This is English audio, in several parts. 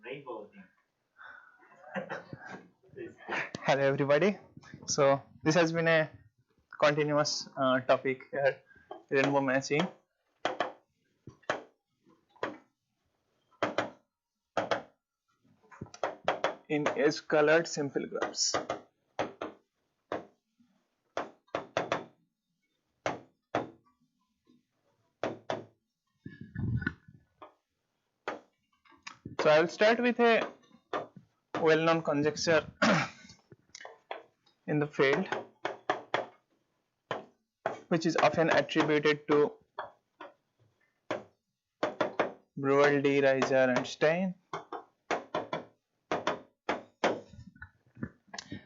rainbow thing. Hello everybody. So this has been a continuous topic here, rainbow matching. In edge-colored simple graphs. So I will start with a well-known conjecture in the field, which is often attributed to Breuer, Reiser, and Stein.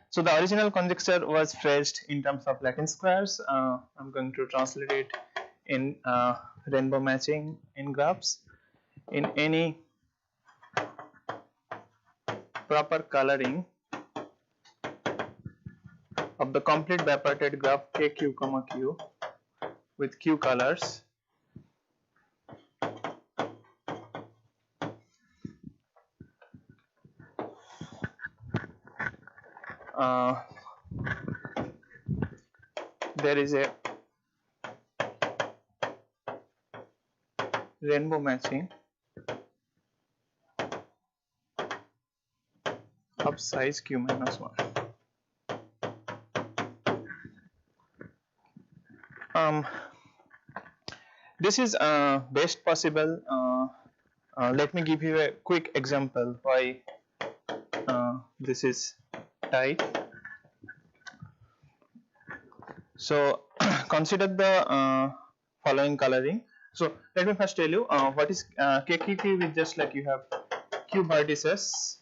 So the original conjecture was phrased in terms of Latin squares. I'm going to translate it in rainbow matching in graphs. In any proper coloring of the complete bipartite graph KQ, Q with Q colors, there is a rainbow matching of size Q minus 1. This is best possible. Let me give you a quick example why this is tight. So consider the following coloring. So let me first tell you what is KQQ is just like you have Q vertices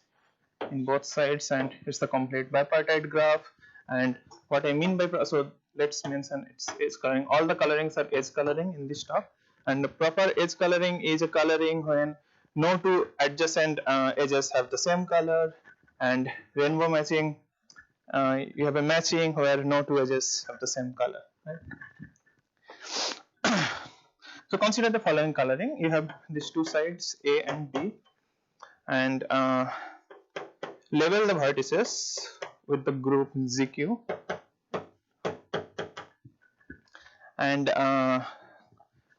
in both sides and it's the complete bipartite graph. And what I mean by, so let's mention it's edge coloring. All the colorings are edge coloring in this top, and the proper edge coloring is a coloring when no two adjacent edges have the same color, and rainbow matching you have a matching where no two edges have the same color, right? So consider the following coloring. You have these two sides A and B, and label the vertices with the group ZQ, and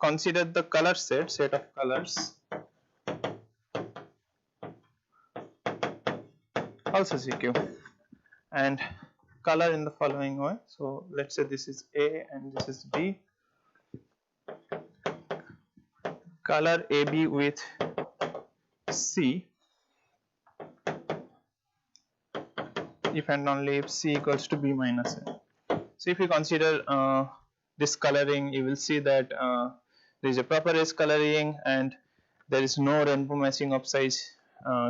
consider the color set of colors also ZQ, and color in the following way. So let's say this is A and this is B. Color AB with C if and only if C equals to B minus A. So if you consider this coloring, you will see that there is a proper edge coloring and there is no rainbow matching of size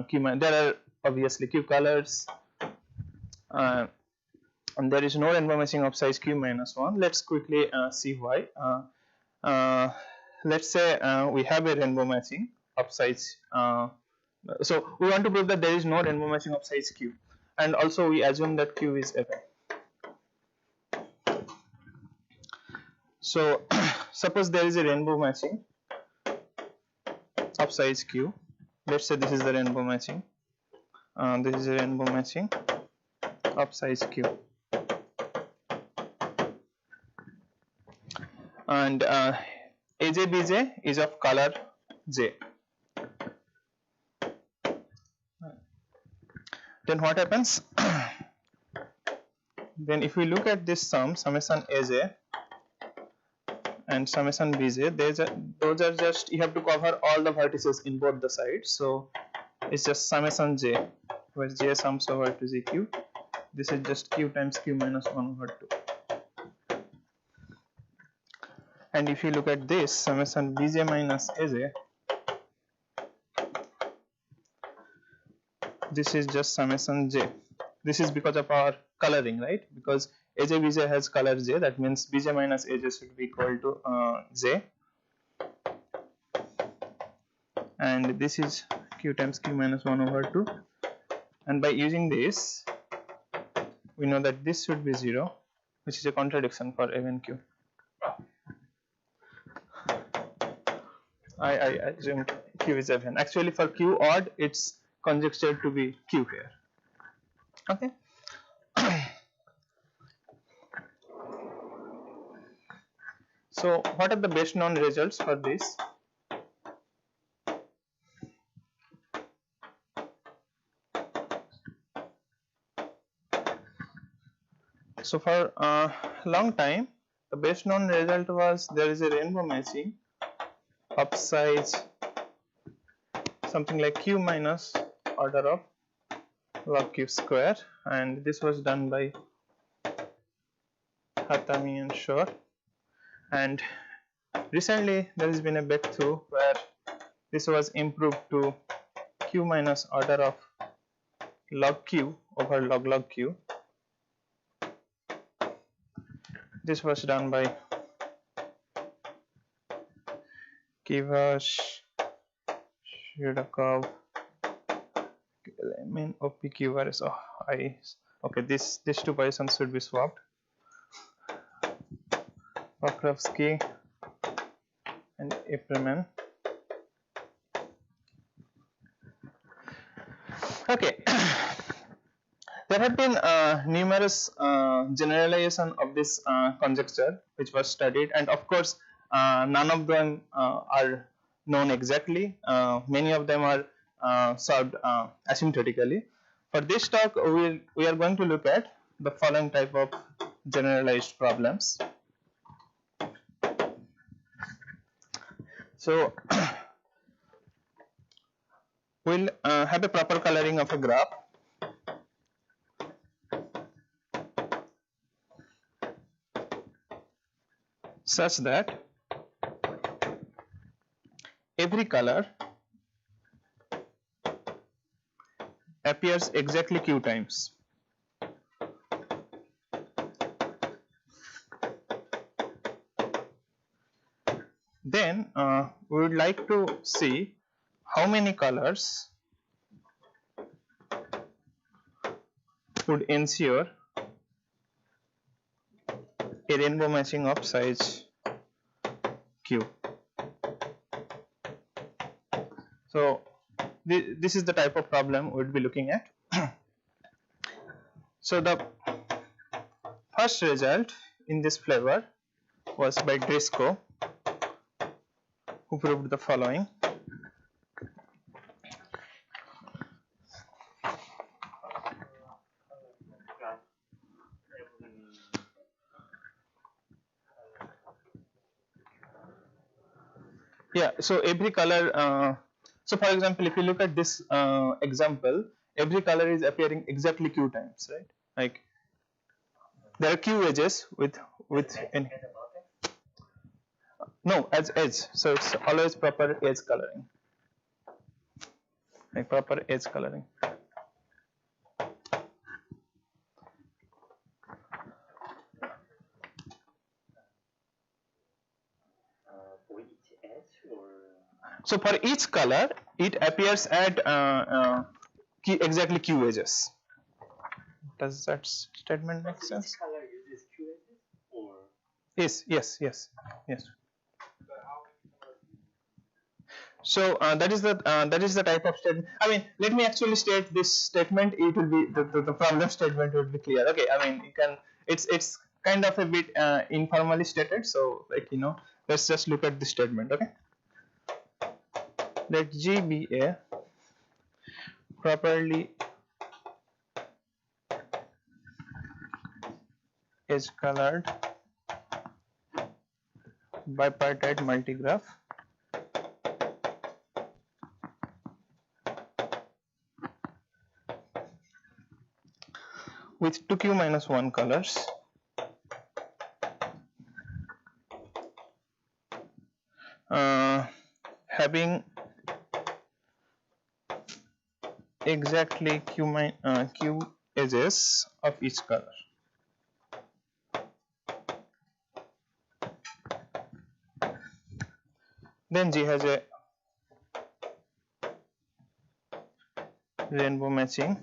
Q. There are obviously Q colors and there is no rainbow matching of size Q minus 1. Let's quickly see why. Let's say we have a rainbow matching of size. So we want to prove that there is no rainbow matching of size Q, and also we assume that Q is even. So suppose there is a rainbow matching of size Q. Let's say this is the rainbow matching. This is a rainbow matching of size Q, and AJBJ is of color J. Then what happens? Then if we look at this sum, summation AJ and summation BJ, those are just, you have to cover all the vertices in both the sides. So it's just summation J, where J sums over to ZQ. This is just Q times Q minus 1 over 2. And if you look at this, summation BJ minus AJ, this is just summation J. This is because of our coloring, right? Because AJ BJ has color J, that means BJ minus AJ should be equal to J. And this is Q times Q minus 1 over 2. And by using this, we know that this should be 0, which is a contradiction for even Q. I assume Q is even. Actually for Q odd, it's conjectured to be Q here. Okay. So what are the best known results for this? So for a long time, the best known result was there is a rainbow matching of size something like Q minus order of log Q square, and this was done by Hatami and Shor. And recently there has been a breakthrough where this was improved to Q minus order of log Q over log Q. This was done by Gyárfás, Shudakov, OPQ, where is okay, these two positions should be swapped. Pokrovsky and Epperman. Okay, there have been numerous generalization of this conjecture which was studied, and of course none of them are known exactly. Many of them are solved asymptotically. For this talk, we are going to look at the following type of generalized problems. So we'll have a proper coloring of a graph such that every color appears exactly Q times. Then we would like to see how many colors would ensure a rainbow matching of size Q. So this is the type of problem we will be looking at. So the first result in this flavor was by Driscoll, who proved the following. Yeah, so every color, so for example, if you look at this example, every color is appearing exactly Q times, right? Like there are Q edges with any, no, as edge, so it's always proper edge coloring, like proper edge coloring. So for each color, it appears at exactly Q edges. Does that statement make sense? Each color uses Q edges, or? Yes. So that is the type of statement. I mean, let me actually state this statement. It will be the problem statement will be clear. Okay, I mean you can. It's kind of a bit informally stated. So let's just look at the statement. Okay. Let G be a properly edge colored bipartite multigraph with 2Q minus 1 colors having exactly Q edges of each color. Then G has a rainbow matching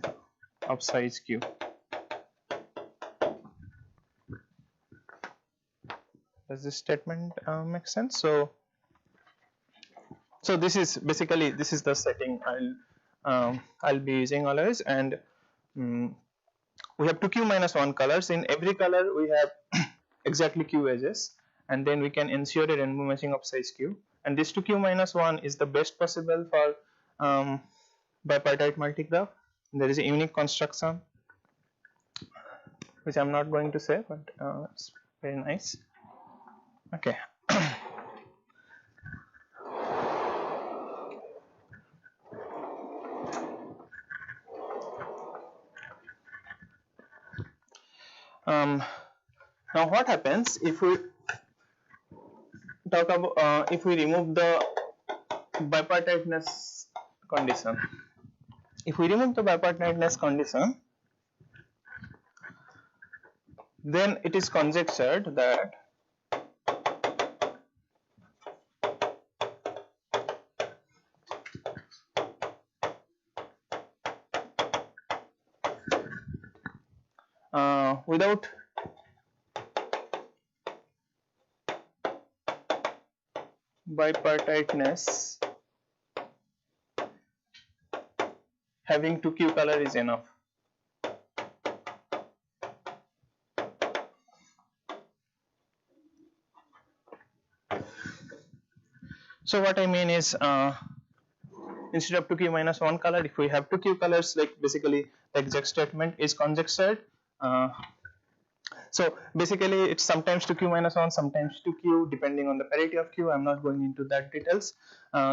of size Q. Does this statement make sense? So this is basically the setting I'll be using always, and we have 2q minus 1 colors. In every color we have exactly q edges, and then we can ensure a rainbow matching of size q, and this 2q minus 1 is the best possible for bipartite multigraph. There is a unique construction which I'm not going to say, but it's very nice. Okay. Now what happens if we talk about if we remove the bipartiteness condition? If we remove the bipartiteness condition, then it is conjectured that without bipartiteness, having 2q color is enough. So what I mean is, instead of 2q minus 1 color, if we have 2q colors, like basically the exact statement is conjectured. So basically it's sometimes 2q minus 1, sometimes 2q, depending on the parity of q. I'm not going into that details.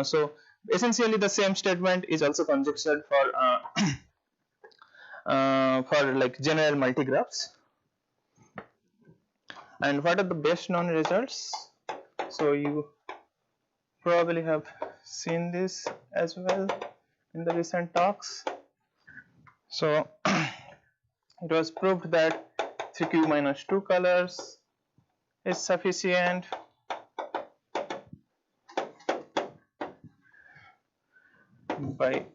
So essentially the same statement is also conjectured for like general multigraphs. And what are the best known results? So you probably have seen this as well in the recent talks. So it was proved that 3q minus 2 colors is sufficient by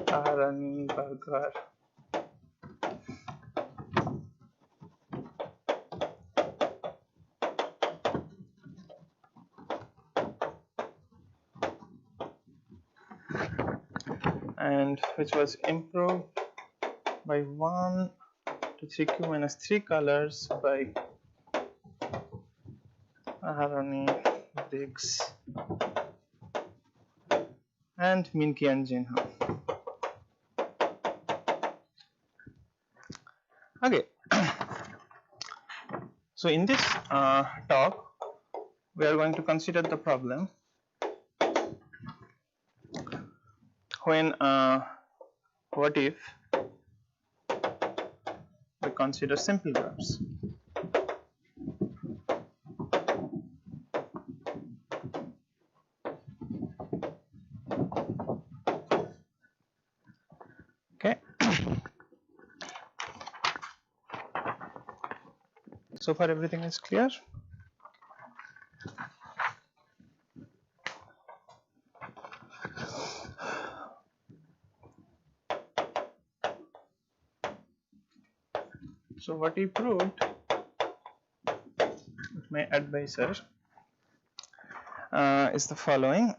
Aharoni, Berger, and which was improved by 1 to 3q minus 3 colors by Aharoni, Briggs, and Minky and Jinha. Okay. So in this talk, we are going to consider the problem when what if we consider simple graphs. Okay. So far everything is clear. So what he proved with my advisor is the following.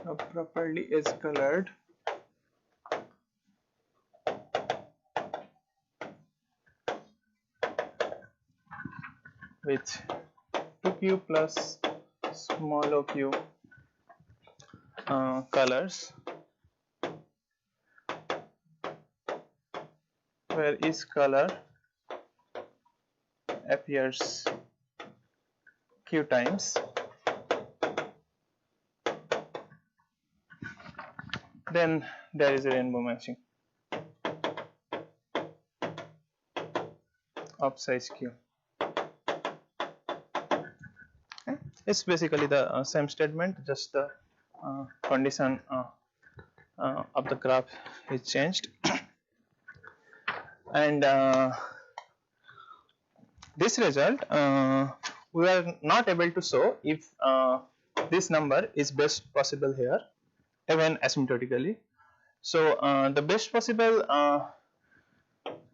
Now properly is colored with 2q plus small oq colors, where each color appears q times, then there is a rainbow matching of size q. Okay. It's basically the same statement, just the condition of the graph is changed. And this result we are not able to show if this number is best possible here, even asymptotically. So the best possible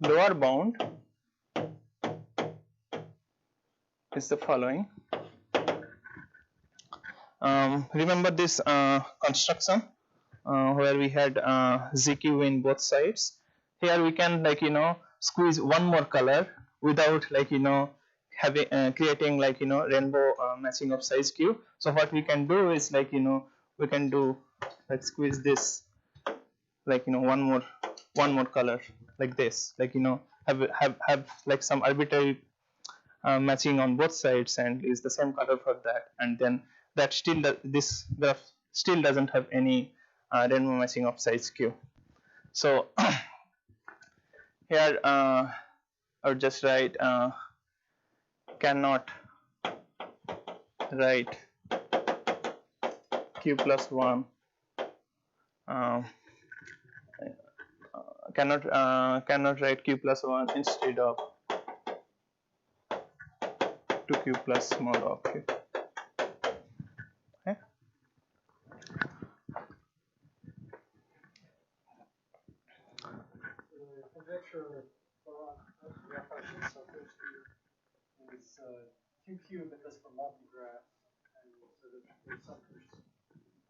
lower bound is the following. Remember this construction where we had ZQ in both sides. Here we can, like, squeeze one more color without, like, having creating, like, rainbow matching of size Q. So what we can do is, like, we can do, like, squeeze this, like, one more color like this, like, have like some arbitrary matching on both sides and is the same color for that, and then that still this graph still doesn't have any rainbow matching of size Q. So here I would just write cannot write Q plus 1 cannot write Q plus 1 instead of 2Q plus mod of Q. Okay. Conjecture for Gyárfás is QQ, but that's for multigraph, and so there's some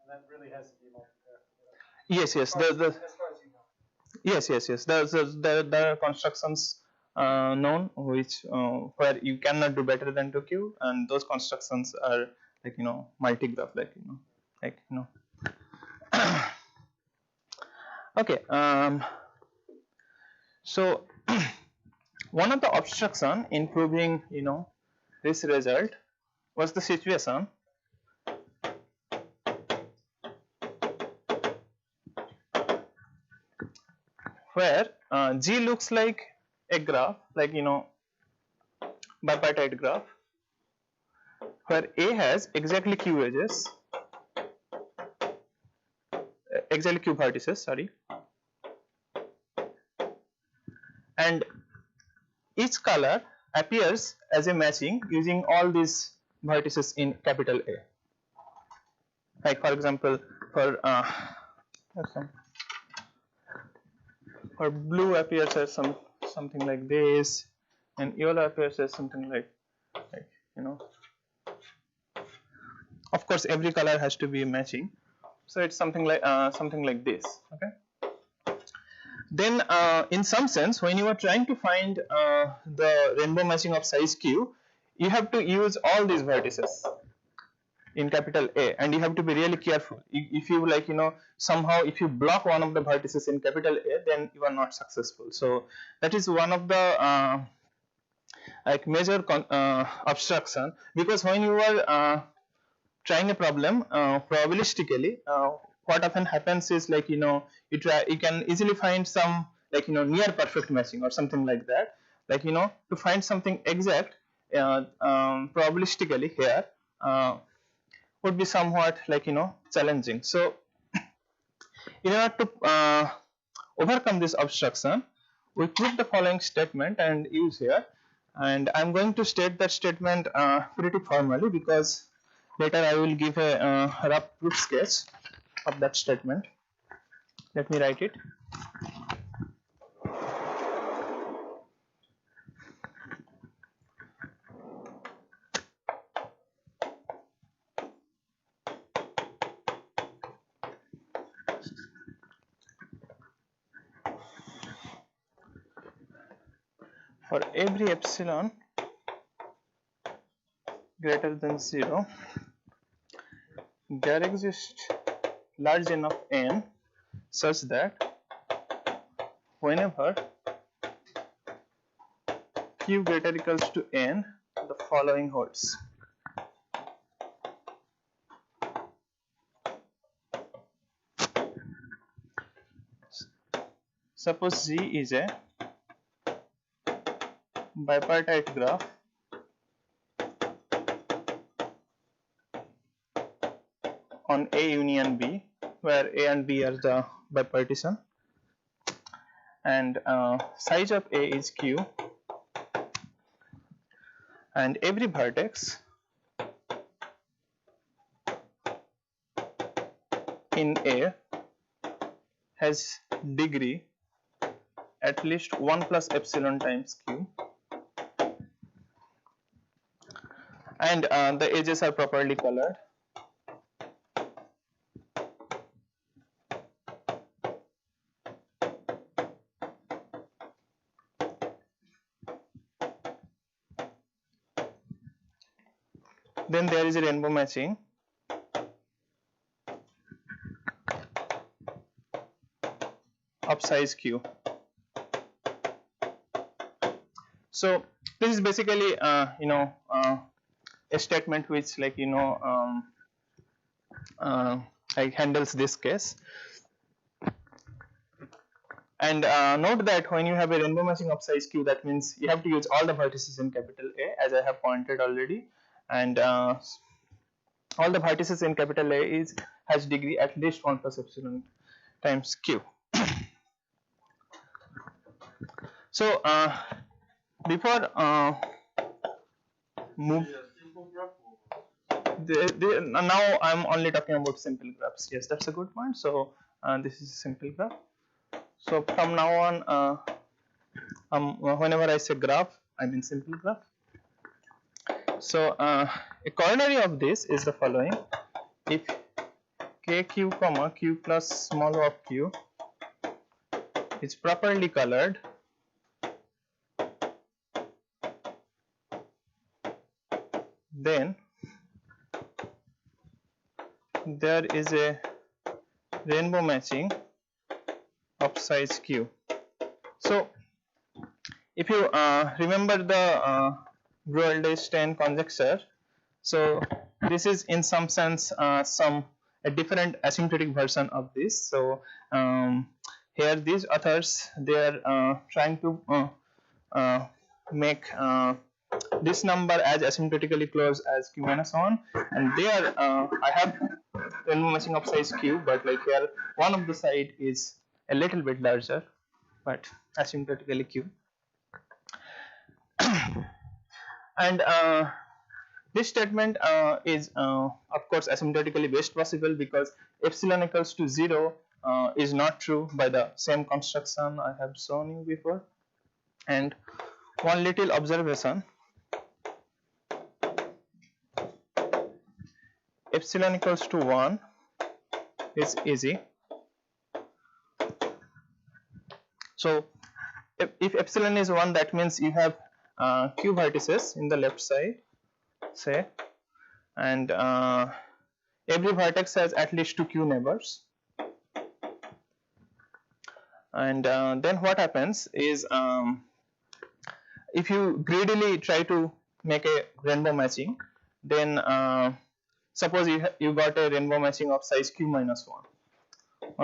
and that really has to be multigraph. Yes. As far as you know. Yes. There are constructions known which where you cannot do better than 2Q, and those constructions are, like, multigraph, like okay. So one of the obstruction in proving, this result was the situation where G looks like a graph, like, bipartite graph, where A has exactly Q edges, exactly Q vertices, sorry, and each color appears as a matching using all these vertices in capital A. Like, for example, for blue appears as something like this, and yellow appears as something like of course every color has to be matching, so it's something like this. Okay. Then in some sense, when you are trying to find the rainbow matching of size Q, you have to use all these vertices in capital A, and you have to be really careful. If you, like, somehow if you block one of the vertices in capital A, then you are not successful. So that is one of the like major obstruction, because when you are trying a problem probabilistically, what often happens is, like, you can easily find some, like, near perfect matching or something like that, like, to find something exact probabilistically here would be somewhat, like, challenging. So in order to overcome this obstruction, we put the following statement and use here, and I'm going to state that statement pretty formally, because later I will give a rough proof sketch of that statement. Let me write it. For every epsilon greater than 0, there exists large enough n such that whenever q greater equals to n, the following holds. Suppose Z is a bipartite graph on A union B, where A and B are the bipartition, and size of A is Q, and every vertex in A has degree at least 1 plus epsilon times q, and the edges are properly colored. Then there is a rainbow matching of size q. So this is basically a statement which like like handles this case. And note that when you have a rainbow matching of size q, that means you have to use all the vertices in capital A, as I have pointed already, and all the vertices in capital A has degree at least 1 plus epsilon times q. So before move, now I'm only talking about simple graphs. Yes, that's a good point. So this is a simple graph. So from now on, whenever I say graph, I mean simple graph. So a corollary of this is the following: if kq comma q plus small o of q is properly colored, then there is a rainbow matching of size q. So if you remember the Brouwer-Stein conjecture, so this is in some sense a different asymptotic version of this. So here these authors, they are trying to make this number as asymptotically close as q minus 1, and they are I have rainbow matching of size q, but like here one of the side is a little bit larger, but asymptotically q. And this statement is of course asymptotically best possible because epsilon equals to 0 is not true by the same construction I have shown you before. And one little observation: epsilon equals to 1 is easy. So if epsilon is 1, that means you have q vertices in the left side, say, and every vertex has at least 2 q neighbors. And then what happens is, if you greedily try to make a rainbow matching, then suppose you got a rainbow matching of size q minus 1.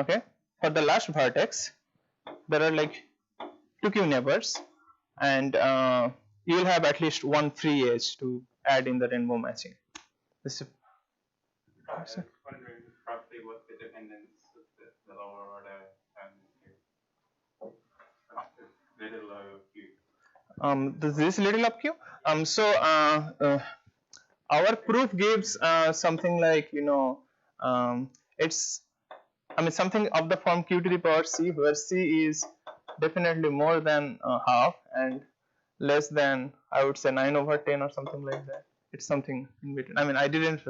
Okay, for the last vertex there are like 2 q neighbors, and you will have at least one free edge to add in the rainbow matching. This is I was wondering roughly what the dependence of the lower order term is here. Little of q. This little of q. So our proof gives something like it's something of the form q to the power c, where c is definitely more than half and less than, I would say, 9/10 or something like that. It's something in between. I didn't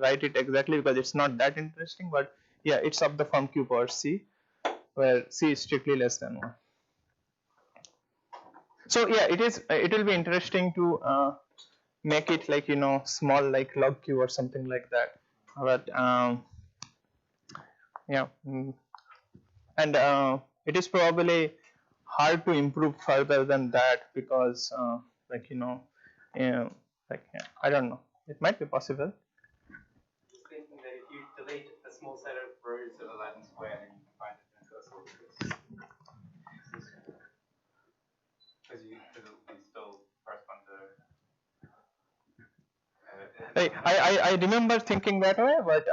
write it exactly because it's not that interesting, but yeah, it's of the form q power c, where c is strictly less than 1. So yeah, it will be interesting to make it like small, like log q or something like that, but yeah, and it is probably hard to improve further than that because I don't know, it might be possible. Just thinking that if you delete a small set of rows of a Latin square, then you can find it into a sort of because it will still correspond to I remember thinking that way, but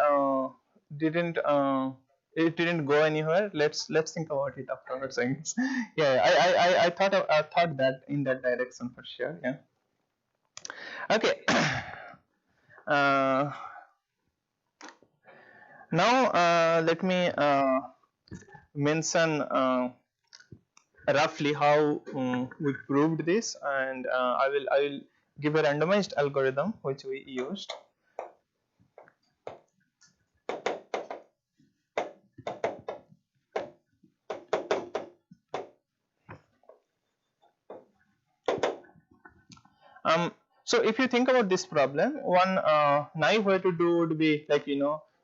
it didn't go anywhere. Let's think about it afterwards, I guess. Yeah, I thought that in that direction for sure. Yeah. Okay. Now let me mention roughly how we proved this, and I will give a randomized algorithm which we used. So if you think about this problem, one naive way to do would be like,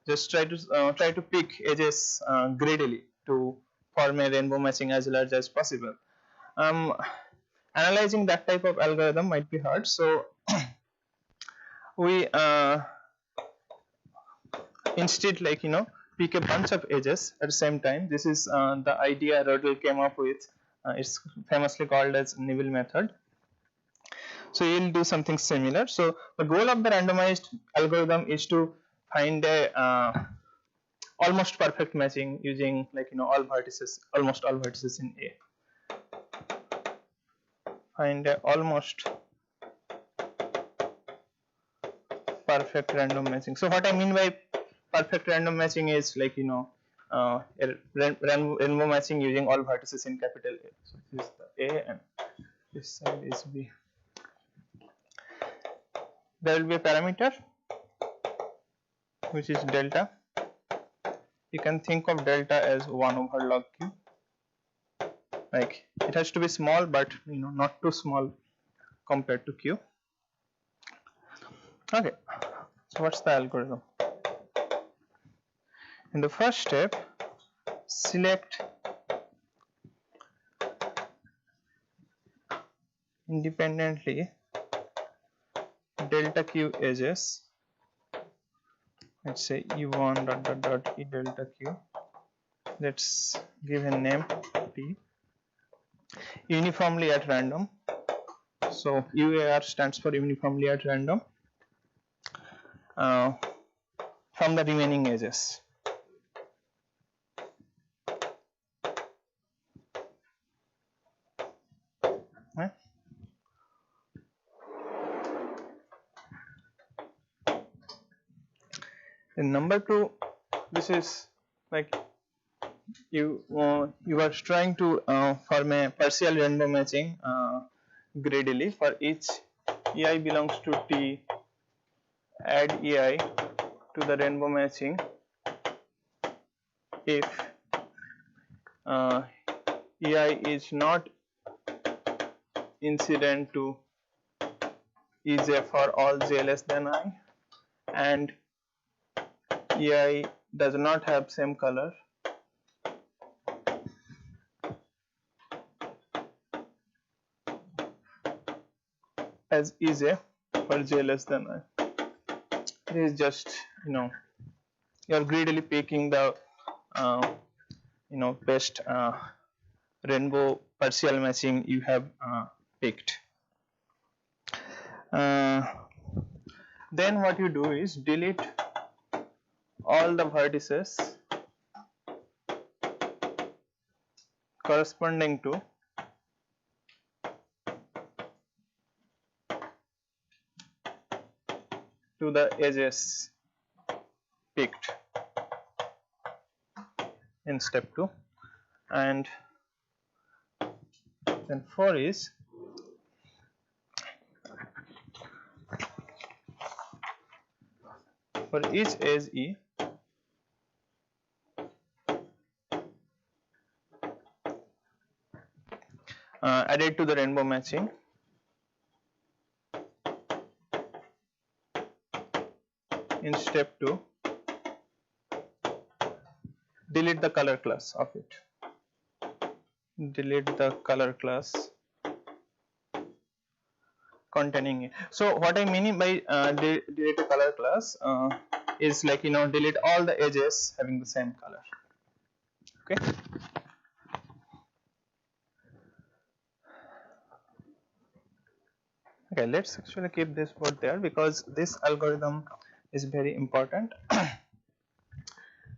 just try to pick edges greedily to form a rainbow matching as large as possible. Analyzing that type of algorithm might be hard, so we instead pick a bunch of edges at the same time. This is the idea Rödl came up with. It's famously called as Nibble method. So you'll do something similar. So the goal of the randomized algorithm is to find a almost perfect matching using almost all vertices in A. Find a almost perfect random matching. So what I mean by perfect random matching is a rainbow matching using all vertices in capital A. So this is the A and this side is B. There will be a parameter which is delta. You can think of delta as 1 over log Q. Like it has to be small, but not too small compared to Q. Okay, so what's the algorithm? In the first step, select independently delta Q edges. Let's say E1 dot dot dot E delta Q. Let's give a name P. Uniformly at random. So UAR stands for uniformly at random from the remaining edges. Right? In number 2, this is like you are trying to form a partial rainbow matching greedily for each EI belongs to T. Add EI to the rainbow matching if EI is not incident to EJ for all J less than I, and EI does not have same color as EJ for J less than I. It is just you're greedily picking the best rainbow partial matching you have picked. Then what you do is delete all the vertices corresponding to the edges picked in step 2, and then 4 is for each edge E added to the rainbow matching in step 2, delete the color class of it. Delete the color class containing it. So what I mean by delete the color class is delete all the edges having the same color. Okay. Okay, let's actually keep this board there because this algorithm is very important.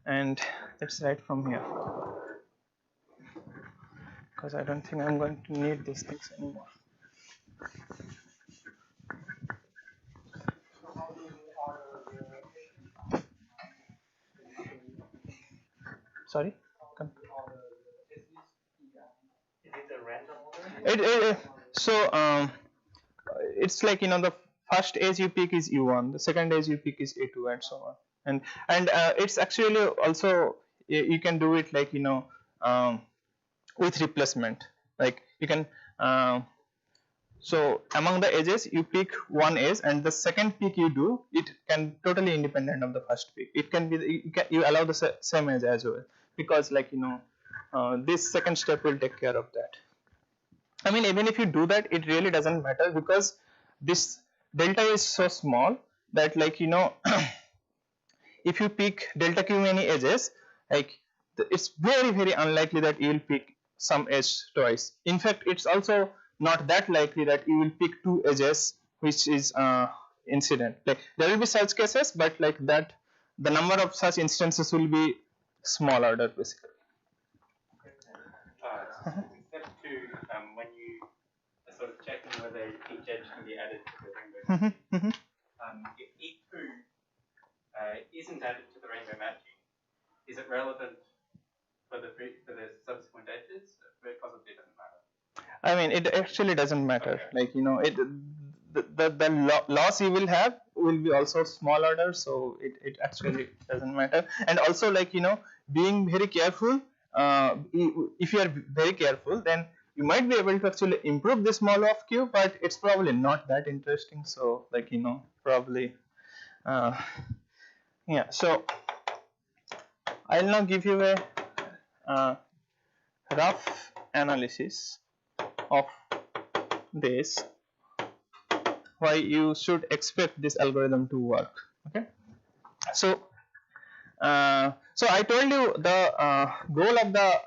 And let's write from here because I don't think I'm going to need these things anymore. Sorry? random order? It's like, you know, the first edge you pick is U1, the second edge you pick is A2, and so on. And it's actually also, you can do it like, you know, with replacement. Like you can so among the edges you pick one edge, and the second pick you do, it can totally independent of the first pick. It can be, you allow the same edge as well, because like, you know, this second step will take care of that. I mean, even if you do that, it really doesn't matter, because this delta is so small that, like, you know, if you pick delta q many edges, like it's very unlikely that you will pick some edge twice. In fact, it's also not that likely that you will pick two edges which is incident. Like there will be such cases, but like that, the number of such instances will be small order basically. Step 2, when you are sort of checking whether each edge can be added to the rainbow matching, if E2 isn't added to the rainbow matching, is it relevant for the subsequent edges? It possibly doesn't matter. I mean, it actually doesn't matter. Okay. Like, you know, the loss you will have will be also small order, so it actually doesn't matter. And also, like, you know, being very careful, if you are very careful, then you might be able to actually improve this small of q, but it's probably not that interesting. So, like, you know, probably yeah. So I'll now give you a rough analysis of this, why you should expect this algorithm to work. Okay, so so I told you the goal of the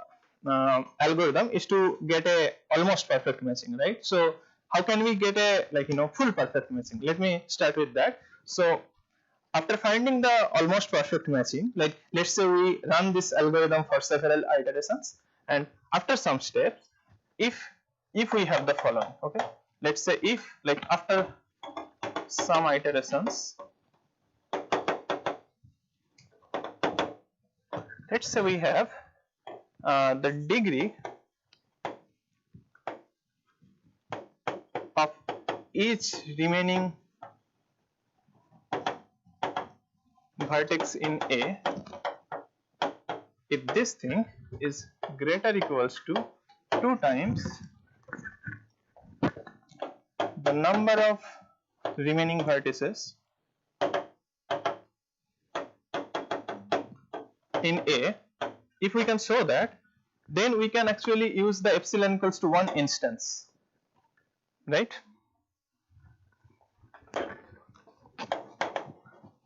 algorithm is to get a almost perfect matching, right? So how can we get a, like, you know, full perfect matching? Let me start with that. So after finding the almost perfect matching, like let's say we run this algorithm for several iterations, and after some steps, if we have the following, okay, let's say if, like, after some iterations, let's say we have the degree of each remaining vertex in A, if this thing is greater or equals to 2 times the number of remaining vertices in A, if we can show that, then we can actually use the epsilon equals to 1 instance, right?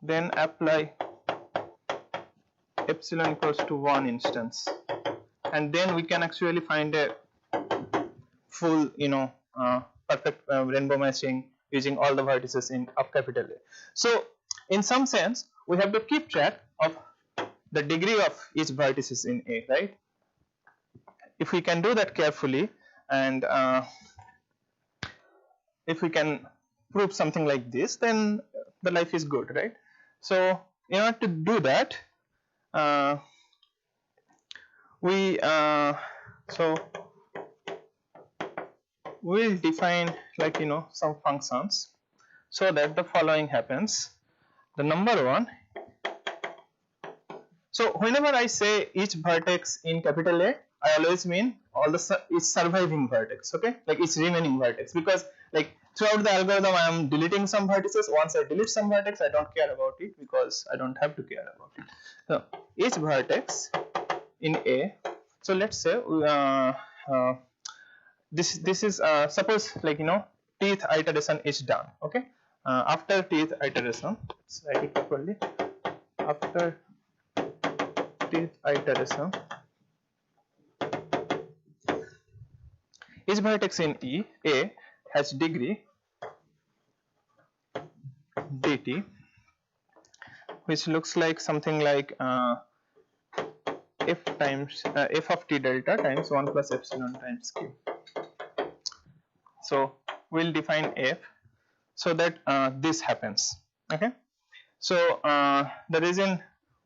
Then apply epsilon equals to 1 instance, and then we can actually find a full, you know, perfect rainbow matching using all the vertices of capital A. So in some sense, we have to keep track of the degree of each vertices in A, right? If we can do that carefully, and if we can prove something like this, then the life is good, right? So in order to do that, we'll define, like, you know, some functions so that the following happens. The number one, so whenever I say each vertex in capital A, I always mean all the each surviving vertex, okay, like each remaining vertex, because like throughout the algorithm I am deleting some vertices. Once I delete some vertex, I don't care about it because I don't have to care about it. So each vertex in A, so let's say this is suppose, like, you know, tth iteration is done, okay. After tth iteration, let's write it properly. After tth iteration, each vertex in A has degree dt, which looks like something like f of t delta times 1 plus epsilon times q. So we'll define f so that this happens, okay. So the reason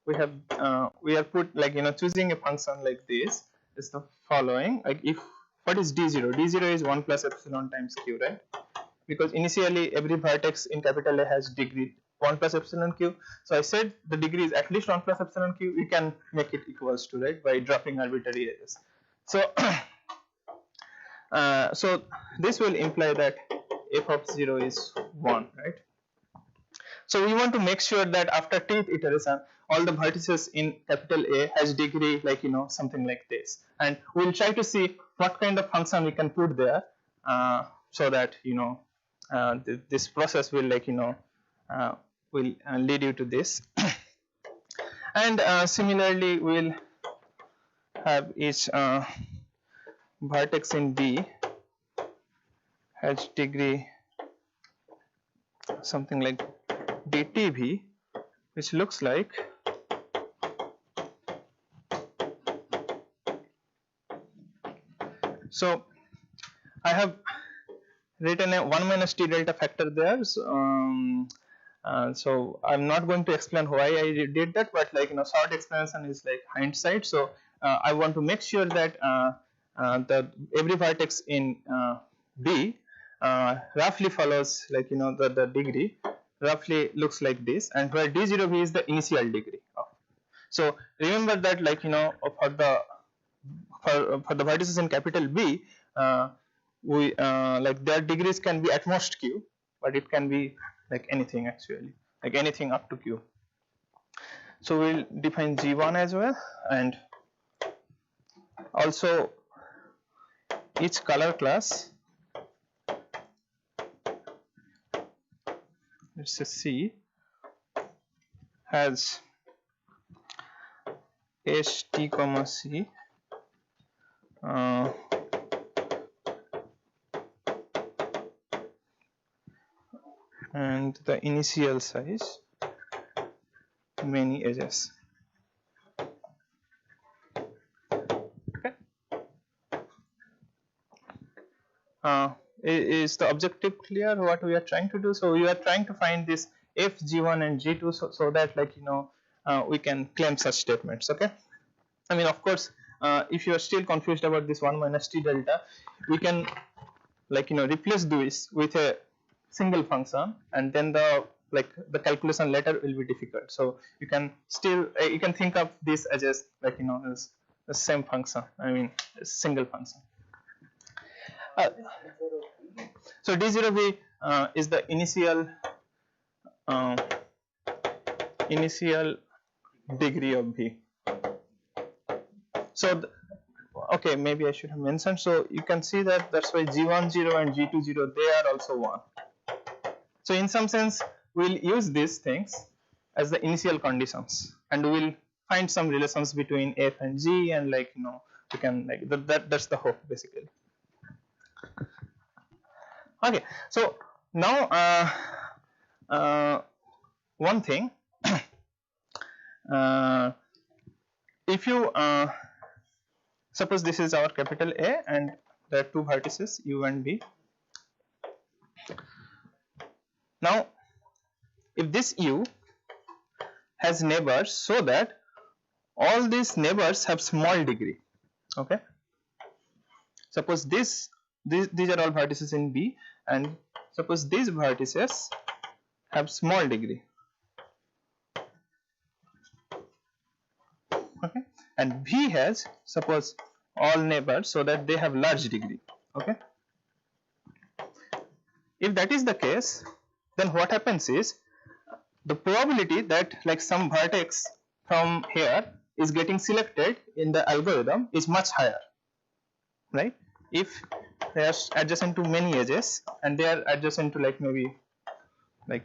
we have put, like, you know, choosing a function like this is the following. Like if what is D0? D0 is 1 plus epsilon times q, right? Because initially every vertex in capital A has degree 1 plus epsilon q. So I said the degree is at least 1 plus epsilon q. We can make it equals to, right, by dropping arbitrary edges. So so this will imply that f of 0 is 1, right? So we want to make sure that after kth iteration, all the vertices in capital A has degree like, you know, something like this, and we'll try to see what kind of function we can put there, so that, you know, this process will, like, you know, will lead you to this. And similarly, we'll have each vertex in B has degree something like dtv, which looks like so. I have written a 1 minus t delta factor there. So I'm not going to explain why I did that, but, like, you know, short explanation is like hindsight. So I want to make sure that every vertex in B roughly follows, like, you know, the degree roughly looks like this, and where D0V is the initial degree of. So remember that, like, you know, for the vertices in capital B, we like their degrees can be at most q, but it can be like anything, actually, like anything up to q. So we'll define G1 as well, and also each color class, let's say C, has S T comma C and the initial size many edges. Okay. Is the objective clear what we are trying to do? So we are trying to find this f, G1 and G2 so that, like, you know, we can claim such statements. Okay. I mean, of course, if you are still confused about this 1 minus t delta, we can, like, you know, replace this with a single function, and then the calculation later will be difficult. So you can still you can think of this as just, like, you know, as the same function. I mean, a single function. So D0V is the initial degree of V. So okay, maybe I should have mentioned. So you can see that that's why G1 0 and G2 0, they are also 1. So in some sense, we'll use these things as the initial conditions, and we'll find some relations between F and G, and, like, you know, we can, like, that's the hope, basically. Okay, so now one thing, if you suppose this is our capital A and there are two vertices U and B. Now if this U has neighbors so that all these neighbors have small degree, okay, suppose these are all vertices in B, and suppose these vertices have small degree, okay, and V has, suppose, all neighbors so that they have large degree, okay. If that is the case, then what happens is the probability that, like, some vertex from here is getting selected in the algorithm is much higher, right? If they are adjacent to many edges and they are adjacent to, like,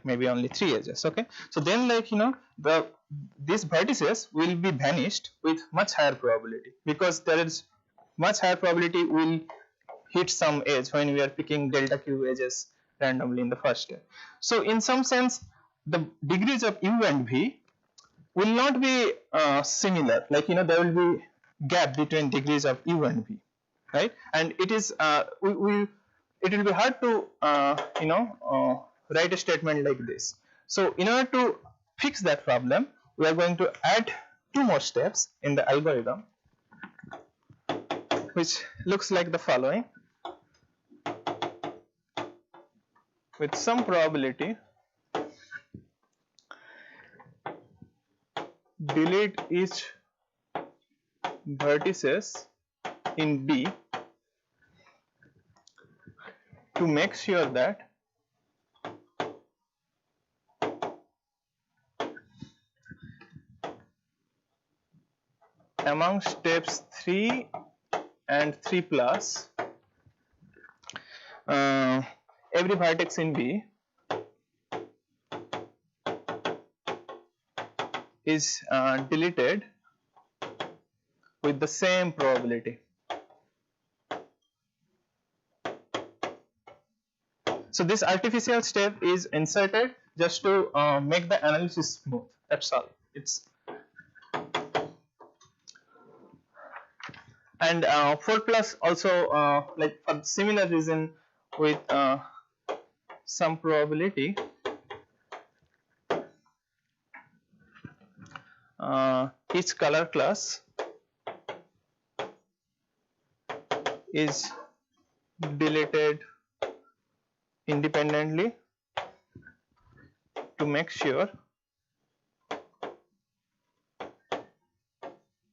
maybe only 3 edges, okay. So then, like, you know, these vertices will be vanished with much higher probability, because there is much higher probability will hit some edge when we are picking delta q edges randomly in the first step. So in some sense, the degrees of U and V will not be similar, like, you know, there will be gap between degrees of U and V, right? And it is it will be hard to you know, write a statement like this. So in order to fix that problem, we are going to add 2 more steps in the algorithm, which looks like the following. With some probability, delete each vertices in B to make sure that among steps 3 and 3 plus, every vertex in B is deleted with the same probability. So this artificial step is inserted just to make the analysis smooth. That's all. And 4 plus also, like for similar reason, with some probability, each color class is deleted independently to make sure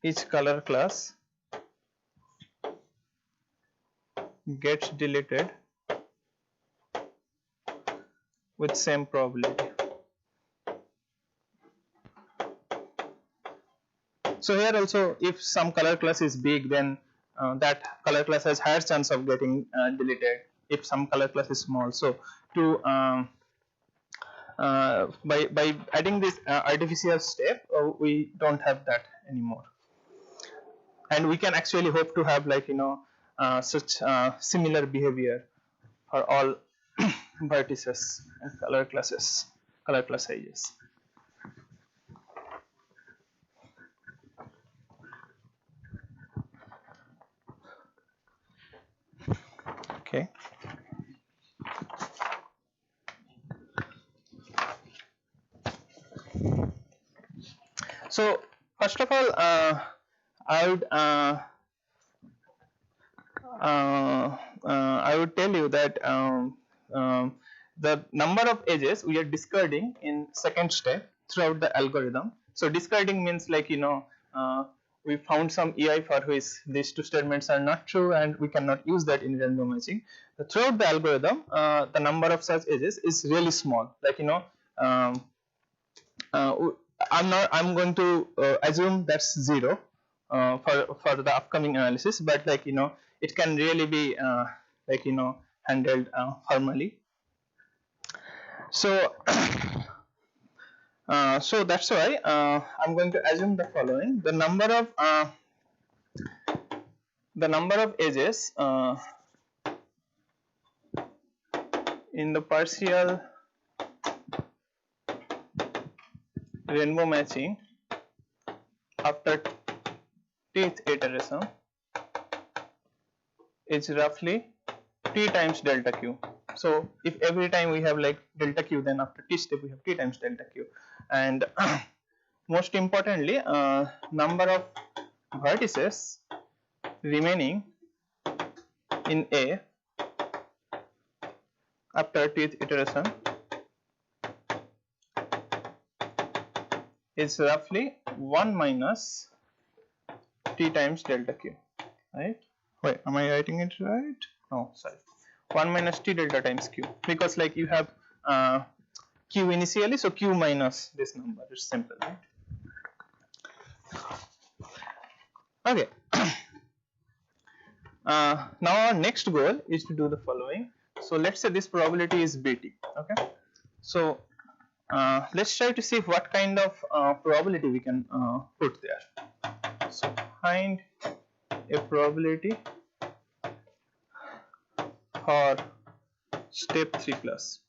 each color class gets deleted with same probability. So here also, if some color class is big, then that color class has higher chance of getting deleted if some color class is small. So to by adding this artificial step, we don't have that anymore, and we can actually hope to have, like, such similar behavior for all vertices and color class sizes. Okay. So first of all, I would tell you that the number of edges we are discarding in second step throughout the algorithm. So discarding means, like, we found some EI for which these two statements are not true, and we cannot use that in randomizing. Throughout the algorithm, the number of such edges is really small. Like, I'm going to assume that's 0 for the upcoming analysis, but, like, it can really be handled formally. So so that's why I'm going to assume the following: the number of edges in the partial rainbow matching after tth iteration is roughly t times delta q. So if every time we have, like, delta q, then after t step we have t times delta q. And most importantly, number of vertices remaining in A after tth iteration is roughly 1 minus t times delta q, right? Wait, am I writing it right? No, sorry. 1 minus t delta times q, because, like, you have q initially, so q minus this number. It's simple, right? Okay. Now our next goal is to do the following. So let's say this probability is BT. Okay. So let's try to see what kind of probability we can put there. So find a probability for step 3 plus.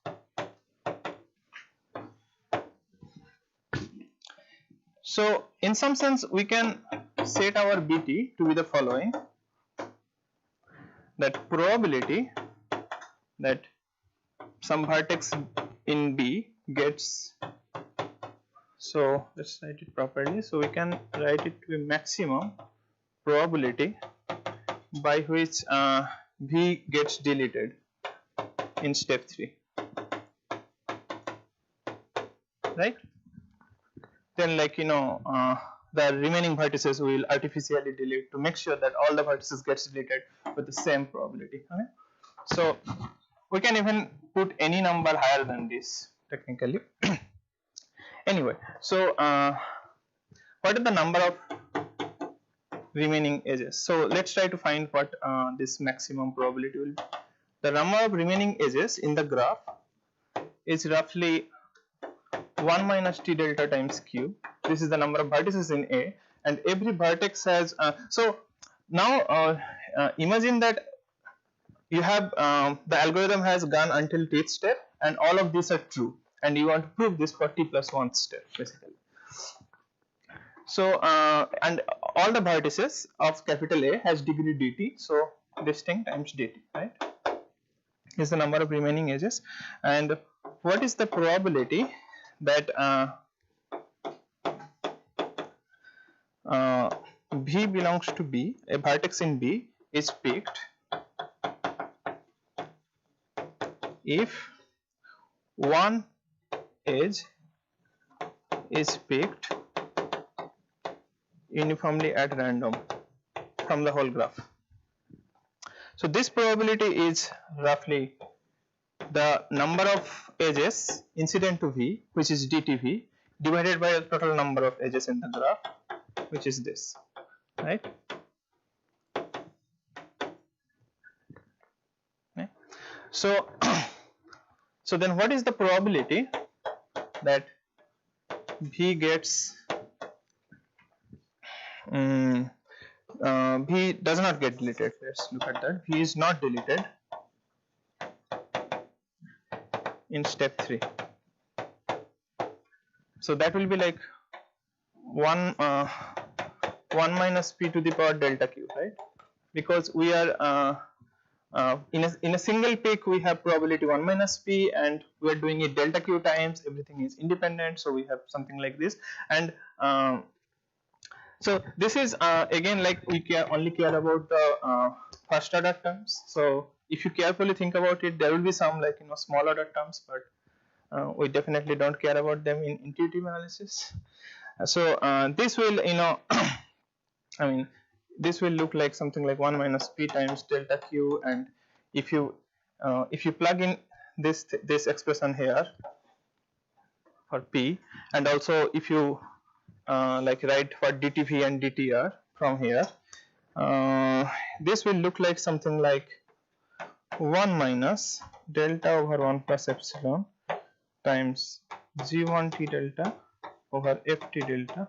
So in some sense we can set our BT to be the following: that probability that some vertex in B gets, so let's write it properly. So we can write it to a maximum probability by which V gets deleted in step 3, right? Then like the remaining vertices will artificially delete to make sure that all the vertices gets deleted with the same probability. Okay? So we can even put any number higher than this technically. Anyway, so what is the number of remaining edges? So let's try to find what this maximum probability will be. The number of remaining edges in the graph is roughly 1 minus t delta times q. This is the number of vertices in A, and every vertex has so now imagine that you have the algorithm has gone until t step and all of these are true, and you want to prove this for t plus 1 step basically. So and all the vertices of capital A has degree dt, so this thing times dt, right, is the number of remaining edges. And what is the probability that V belongs to B, a vertex in B is picked if one edge is picked uniformly at random from the whole graph. So this probability is roughly the number of edges incident to V, which is dtV, divided by the total number of edges in the graph, which is this, right? Okay. So so then what is the probability that V gets V does not get deleted? Let's look at that. V is not deleted in step 3. So that will be like 1 minus p to the power delta q, right? Because we are in a single pick we have probability 1 minus p, and we are doing it delta q times, everything is independent, so we have something like this. And so this is again like we only care about the first order terms. So if you carefully think about it, there will be some like small order terms, but we definitely don't care about them in intuitive analysis. So this will I mean this will look like something like 1 minus p times delta q, and if you plug in this expression here for p, and also if you like write for dtv and dtr from here, this will look like something like 1 minus delta over 1 plus epsilon times g1 t delta over ft delta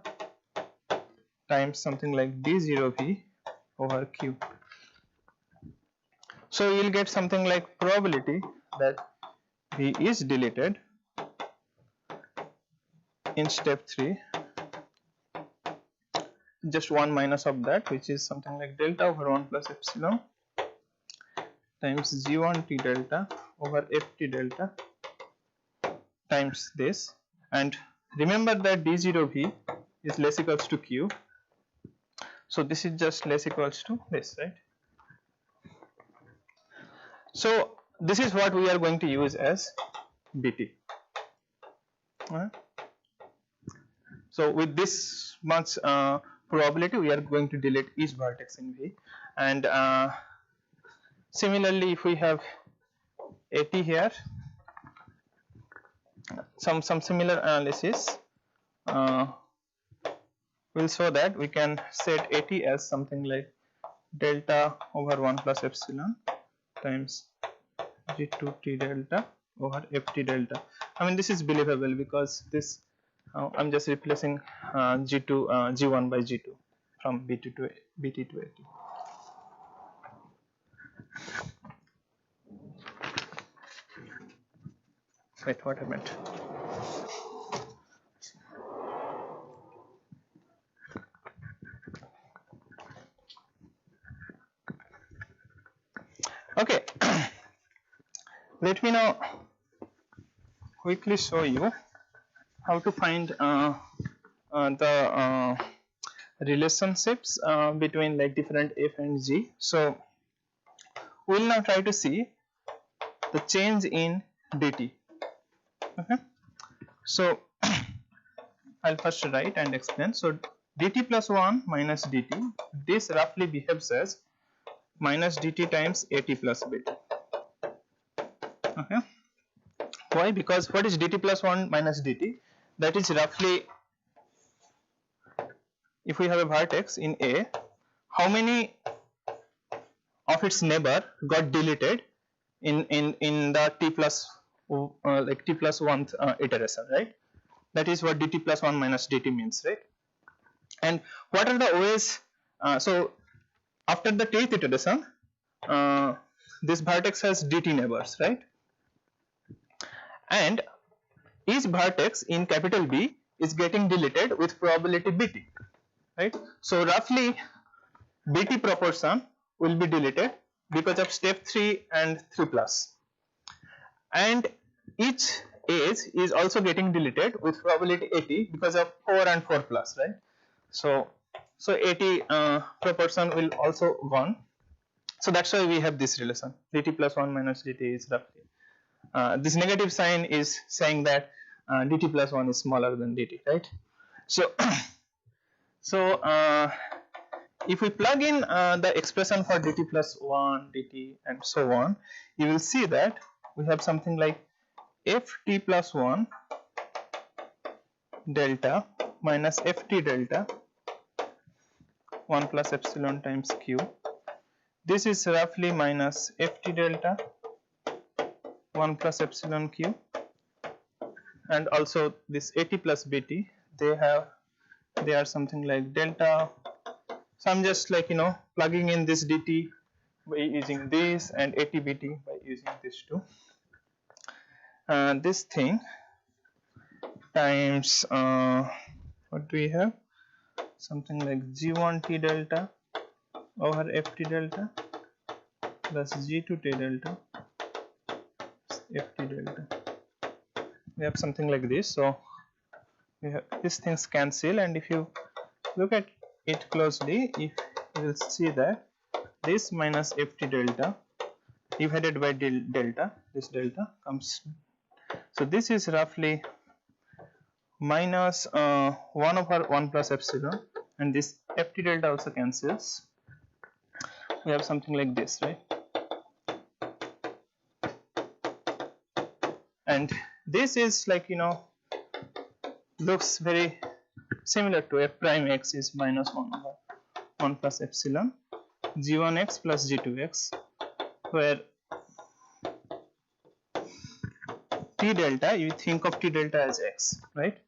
times something like d0v over q. So you will get something like probability that V is deleted in step 3, just 1 minus of that, which is something like delta over 1 plus epsilon times g1 t delta over ft delta times this. And remember that d0v is less equals to q, so this is just less equals to this, right? So this is what we are going to use as bt. So with this much probability we are going to delete each vertex in V. And similarly, if we have AT here, some similar analysis will show that we can set AT as something like delta over 1 plus epsilon times g2 t delta over ft delta. I mean this is believable because this I'm just replacing g1 by g2 from bt to AT. Wait, what I meant? Okay, let me now quickly show you how to find the relationships between like different f and g. So we will now try to see the change in dt. Okay, so I'll first write and explain. So dt plus 1 minus dt, this roughly behaves as minus dt times at plus bt. Okay, why? Because what is dt plus 1 minus dt? That is roughly, if we have a vertex in A, how many of its neighbor got deleted in the t plus like t plus 1th iteration, right? That is what dt plus 1 minus dt means, right? And what are the ways? So after the kth iteration, this vertex has dt neighbors, right? And each vertex in capital B is getting deleted with probability bt, right? So roughly bt proportion will be deleted because of step 3 and 3 plus, and each edge is also getting deleted with probability 80 because of 4 and 4 plus, right? So 80 proportion will also gone. So that's why we have this relation, dt plus 1 minus dt is roughly this negative sign is saying that dt plus 1 is smaller than dt, right? So if we plug in the expression for dt plus 1, dt and so on, you will see that we have something like ft plus 1 delta minus ft delta 1 plus epsilon times q. This is roughly minus ft delta 1 plus epsilon q, and also this at plus bt, they are something like delta. So I'm just like plugging in this dt by using this and at bt by using this too. This thing times what do we have? Something like g1t delta over ft delta plus g2t delta ft delta. We have something like this. So we have these things cancel, and if you look at it closely, if you will see that this minus ft delta divided by delta, this delta comes. So this is roughly minus 1 over 1 plus epsilon, and this ft delta also cancels. We have something like this, right? And this is like looks very similar to f prime x is minus 1 over 1 plus epsilon g1x plus g2x, where t delta, you think of t delta as x, right?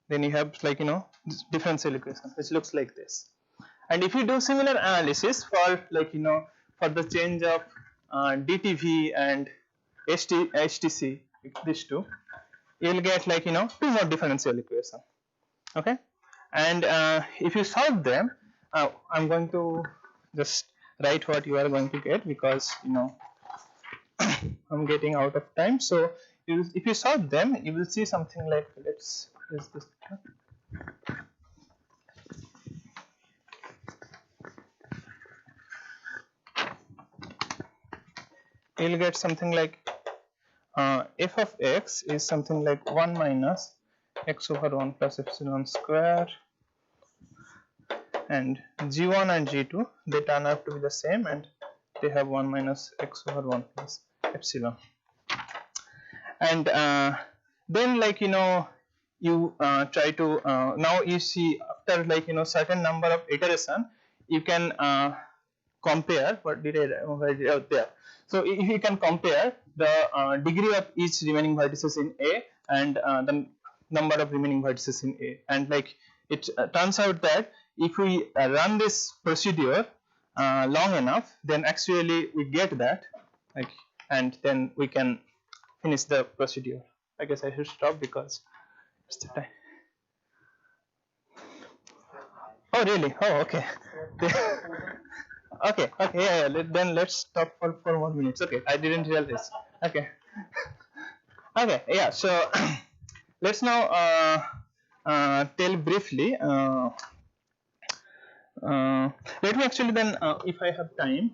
Then you have like this differential equation which looks like this. And if you do similar analysis for like for the change of dtv and htc, these two, you will get like two more differential equation. Okay, and if you solve them, I'm going to just write what you are going to get, because I'm getting out of time. So if you solve them, you will see something like, let's use this. You'll get something like f of x is something like 1 minus x over 1 plus epsilon square, and g1 and g2, they turn out to be the same, and they have 1 minus x over 1 plus epsilon. And then like you try to now you see after like certain number of iteration, you can compare, what did I write out there? So if you can compare the degree of each remaining vertices in A and the number of remaining vertices in A, and like it turns out that if we run this procedure long enough, then actually we get that, like, and then we can finish the procedure. I guess I should stop because it's the time. Oh really? Oh okay. Okay, yeah. Then let's stop for 4 more minutes. Okay, I didn't realize. Okay, okay, yeah. So let's now tell briefly let me actually then, if I have time,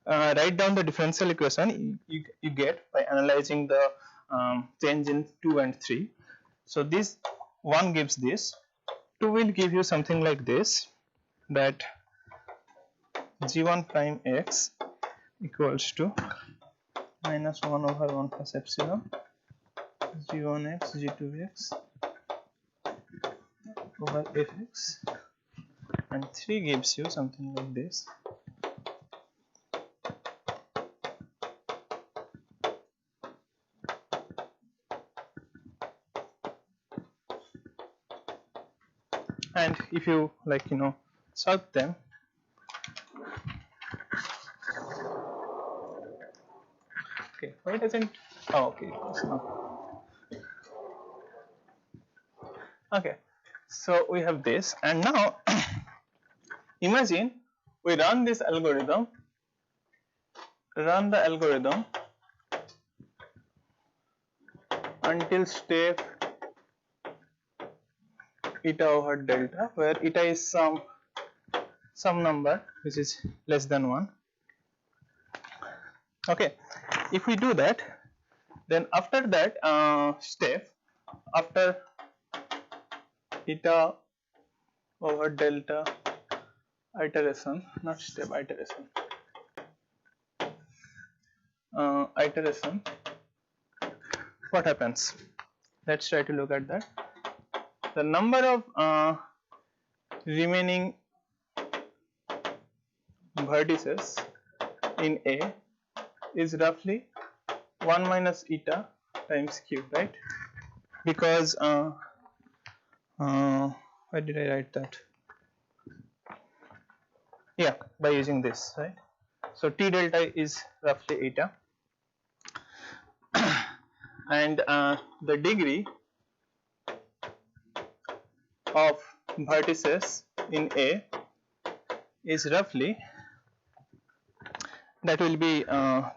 write down the differential equation you get by analyzing the change in 2 and 3. So this 1 gives this, 2 will give you something like this, that g1 prime x equals to minus 1 over 1 plus epsilon g1x g2x over fx, and 3 gives you something like this, and if you like solve them, okay, why doesn't, oh okay, it's not. Okay, so we have this, and now imagine we run this algorithm, run the algorithm until step eta over delta, where eta is some number which is less than 1. Okay, if we do that, then after that step, after eta over delta iteration, not step, iteration, iteration, what happens? Let's try to look at that. The number of remaining vertices in A is roughly 1 minus eta times q, right? Because why did I write that? Yeah, by using this, right? So T delta is roughly eta, and the degree of vertices in A is roughly, that will be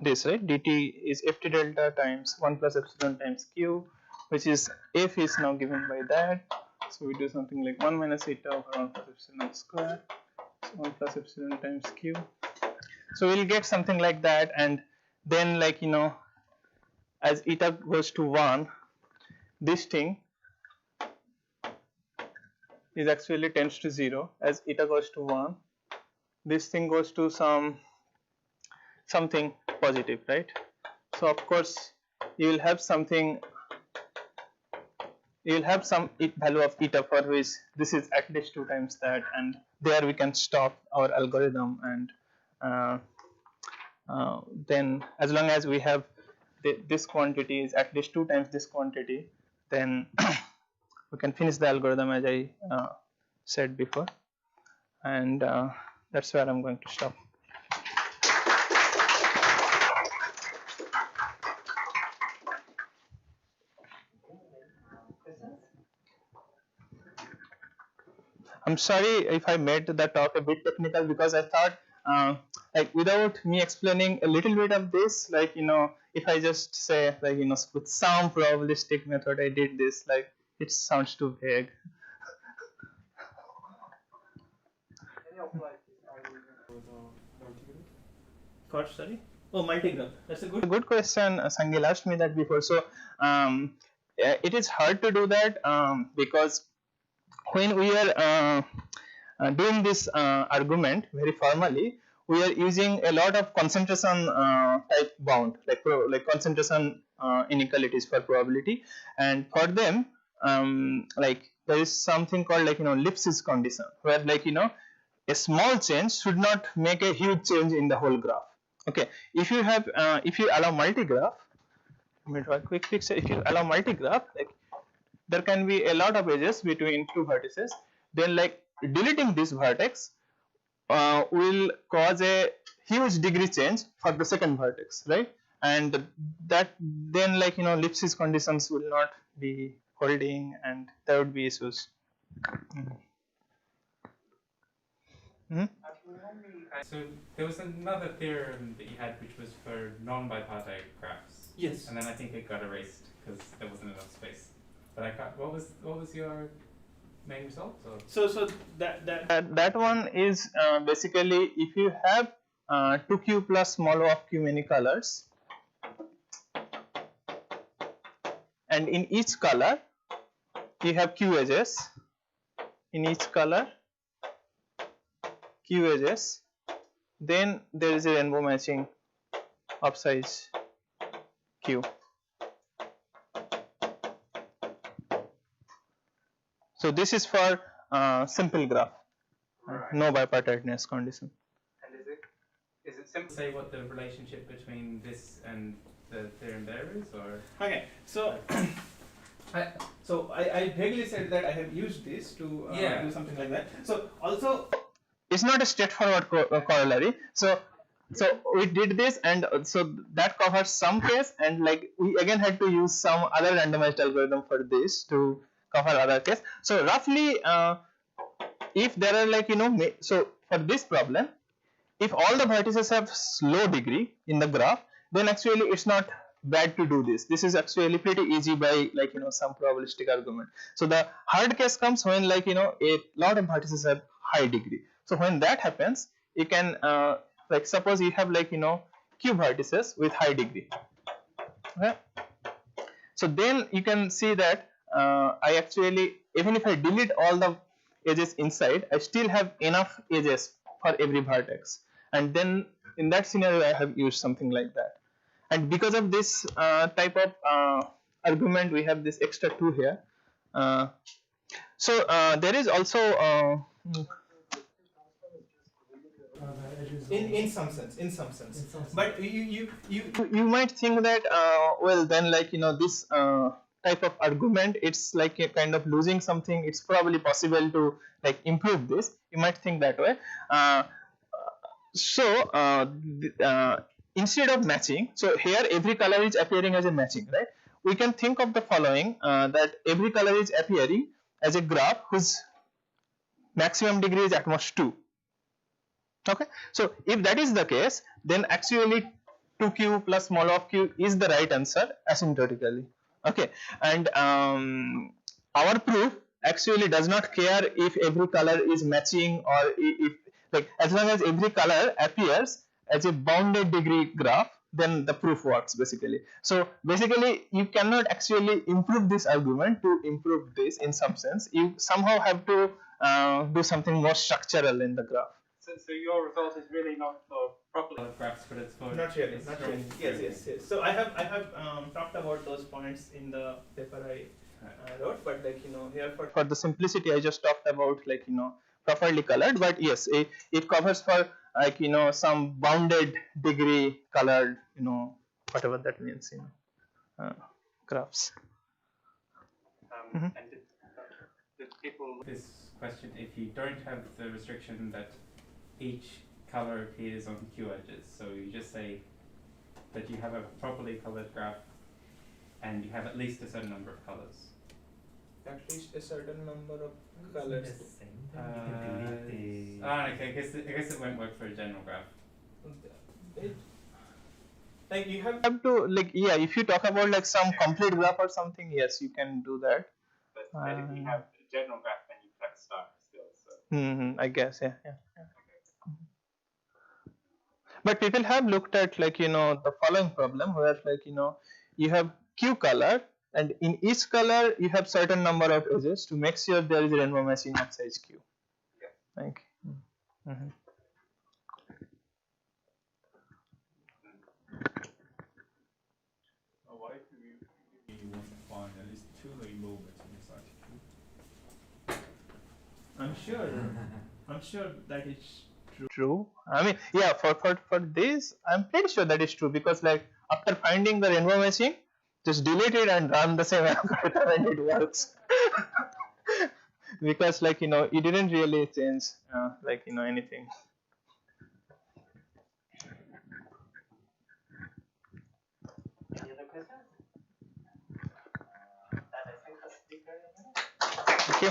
this, right? dt is ft delta times 1 plus epsilon times q, which is f is now given by that. So we do something like 1 minus eta over 1 plus epsilon square, so 1 plus epsilon times q. So we'll get something like that, and then as eta goes to 1, this thing is actually tends to 0. As eta goes to 1, this thing goes to something positive, right? So of course you will have something, you will have some value of eta for which this is at least 2 times that, and there we can stop our algorithm, and then as long as we have this quantity is at least 2 times this quantity, then we can finish the algorithm as I said before, and that's where I'm going to stop. I'm sorry if I made the talk a bit technical, because I thought like without me explaining a little bit of this, like if I just say like with some probabilistic method I did this, like it sounds too vague. Sorry? Oh, multigraph. That's a good question. Sangil asked me that before. So it is hard to do that because when we are doing this argument very formally, we are using a lot of concentration type bound, like concentration inequalities for probability, and for them like there is something called like Lipschitz condition, where like a small change should not make a huge change in the whole graph. Okay, if you have if you allow multigraph, let me try a quick fix. If you allow multigraph, like there can be a lot of edges between 2 vertices, then like deleting this vertex will cause a huge degree change for the second vertex, right? And that then like Lipschitz conditions will not be holding, and there would be issues. So there was another theorem that you had which was for non-bipartite graphs. Yes. And then I think it got erased because there wasn't enough space. But I can't, what was your main results? Or? So that one is basically if you have 2q plus small o of q many colors, and in each color you have q edges, in each color q edges, then there is a rainbow matching of size q. So this is for simple graph, Right. no bipartiteness condition. And is it simple to say what the relationship between this and the theorem there is, or? okay, so I vaguely said that I have used this to do something like that. So also, it's not a straightforward corollary. So we did this, and so that covers some case, and like we again had to use some other randomized algorithm for this to cover other case. So roughly, if there are like so for this problem, if all the vertices have low degree in the graph, then actually it's not bad to do this. This is actually pretty easy by like some probabilistic argument. So the hard case comes when like a lot of vertices have high degree. So when that happens, you can like suppose you have like q vertices with high degree. Okay. So then you can see that I actually, even if I delete all the edges inside, I still have enough edges for every vertex, and then in that scenario I have used something like that. And because of this type of argument, we have this extra 2 here. So there is also in some sense, but you might think that well then like this type of argument, it's like a kind of losing something. It's probably possible to like improve this. You might think that way. Instead of matching, so here every color is appearing as a matching, right? We can think of the following, that every color is appearing as a graph whose maximum degree is at most 2. Okay, so if that is the case, then actually 2q plus small of q is the right answer asymptotically. Okay, and our proof actually does not care if every color is matching, or if like as long as every color appears as a bounded degree graph, then the proof works basically. So basically you cannot actually improve this argument to improve this. In some sense, you somehow have to do something more structural in the graph. So your result is really not for properly graphs, but it's for not really. Yes. So I have talked about those points in the paper I wrote, but like here for the simplicity I just talked about like properly colored, but yes, it covers for like some bounded degree colored whatever that means graphs. And did people this question, if you don't have the restriction that each color appears on q edges, so you just say that you have a properly colored graph and you have at least a certain number of colors. At least a certain number of colors. Okay, I guess it won't work for a general graph. Like you have to like if you talk about like some complete graph or something, yes, you can do that. But if you have a general graph, then you collect stars still. So. I guess yeah. But people have looked at like the following problem where like you have q color, and in each color you have certain number of edges to make sure there is a rainbow matching of size q. Yeah. Thank you. Why do you want to find at least 2 rainbow matching size q? I'm sure that is True. I mean, yeah, for this, I'm pretty sure that is true, because like after finding the rainbow matching, just delete it and run the same algorithm and it works. Because like you didn't really change like anything. Any other questions? Okay.